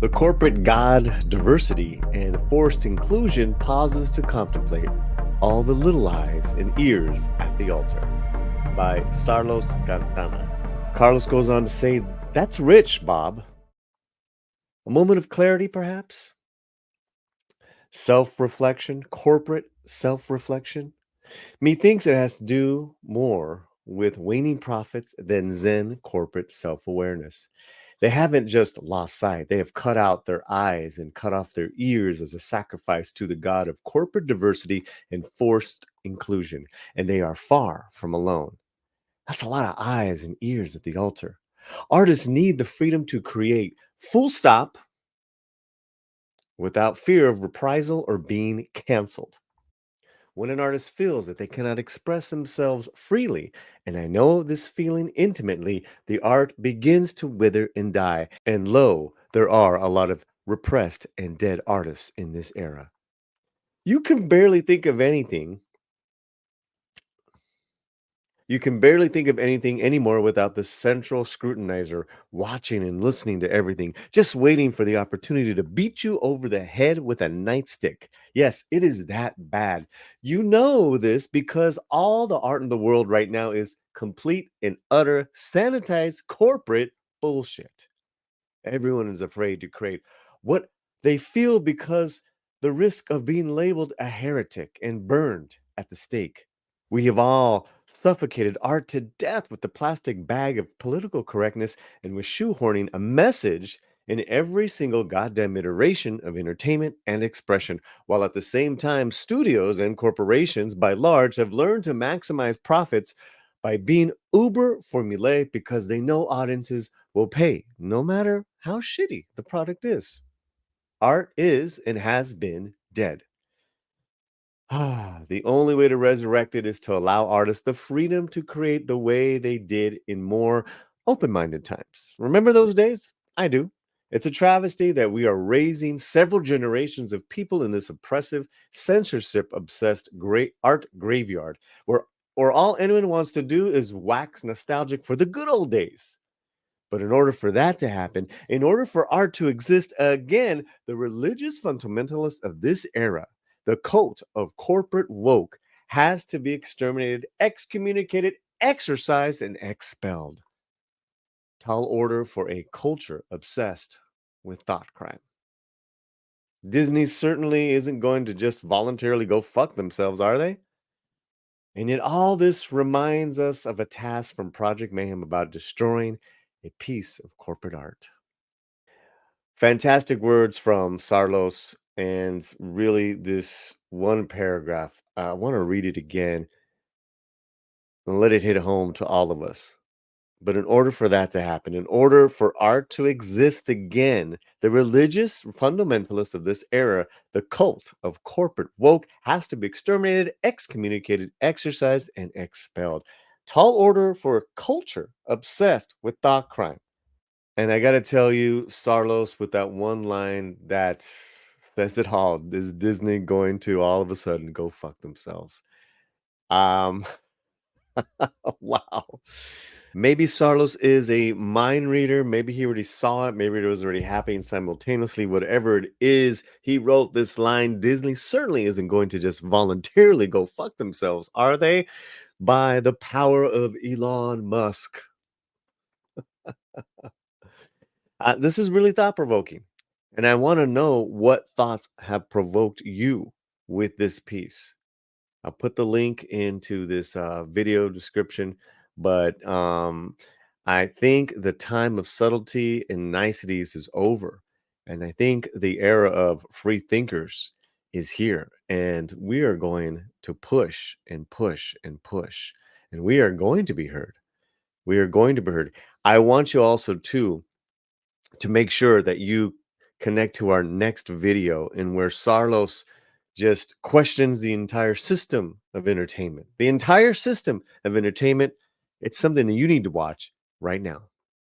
The corporate god diversity and forced inclusion pauses to contemplate all the little eyes and ears at the altar by Sarlos Cantana. Carlos goes on to say, "That's rich, Bob. A moment of clarity, perhaps? Self reflection, corporate self reflection? Methinks it has to do more with waning profits than Zen corporate self awareness. They haven't just lost sight, they have cut out their eyes and cut off their ears as a sacrifice to the god of corporate diversity and forced inclusion, and they are far from alone. That's a lot of eyes and ears at the altar. Artists need the freedom to create, full stop, without fear of reprisal or being canceled. When an artist feels that they cannot express themselves freely, and I know this feeling intimately, the art begins to wither and die. And lo, there are a lot of repressed and dead artists in this era. You can barely think of anything You can barely think of anything anymore without the central scrutinizer watching and listening to everything, just waiting for the opportunity to beat you over the head with a nightstick. Yes, it is that bad. You know this because all the art in the world right now is complete and utter sanitized corporate bullshit. Everyone is afraid to create what they feel because the risk of being labeled a heretic and burned at the stake. We have all suffocated art to death with the plastic bag of political correctness and with shoehorning a message in every single goddamn iteration of entertainment and expression, while at the same time, studios and corporations by large have learned to maximize profits by being uber formulaic because they know audiences will pay no matter how shitty the product is. Art is and has been dead. The only way to resurrect it is to allow artists the freedom to create the way they did in more open minded times. Remember those days? I do. It's a travesty that we are raising several generations of people in this oppressive, censorship obsessed great art graveyard where all anyone wants to do is wax nostalgic for the good old days. But in order for that to happen, in order for art to exist again, the religious fundamentalists of this era, the cult of corporate woke, has to be exterminated, excommunicated, exorcised, and expelled. Tall order for a culture obsessed with thought crime. Disney certainly isn't going to just voluntarily go fuck themselves, are they? And yet, all this reminds us of a task from Project Mayhem about destroying a piece of corporate art. Fantastic words from Sarlos, and really, this one paragraph, I want to read it again and let it hit home to all of us. But in order for that to happen, in order for art to exist again, the religious fundamentalists of this era, the cult of corporate woke, has to be exterminated, excommunicated, exorcised, and expelled. Tall order for a culture obsessed with thought crime. And I got to tell you, Sarlos, with that one line that says it all, is Disney going to all of a sudden go fuck themselves? Um, wow. Maybe Sarlos is a mind reader. Maybe he already saw it. Maybe it was already happening simultaneously. Whatever it is, he wrote this line. Disney certainly isn't going to just voluntarily go fuck themselves, are they? By the power of Elon Musk. This is really thought provoking. And I want to know what thoughts have provoked you with this piece. I'll put the link into this video description, but I think the time of subtlety and niceties is over. And I think the era of free thinkers is here. And we are going to push and push and push. And we are going to be heard. We are going to be heard. I want you also to make sure that you connect to our next video in where Sarlos just questions the entire system of entertainment. The entire system of entertainment. It's something that you need to watch right now.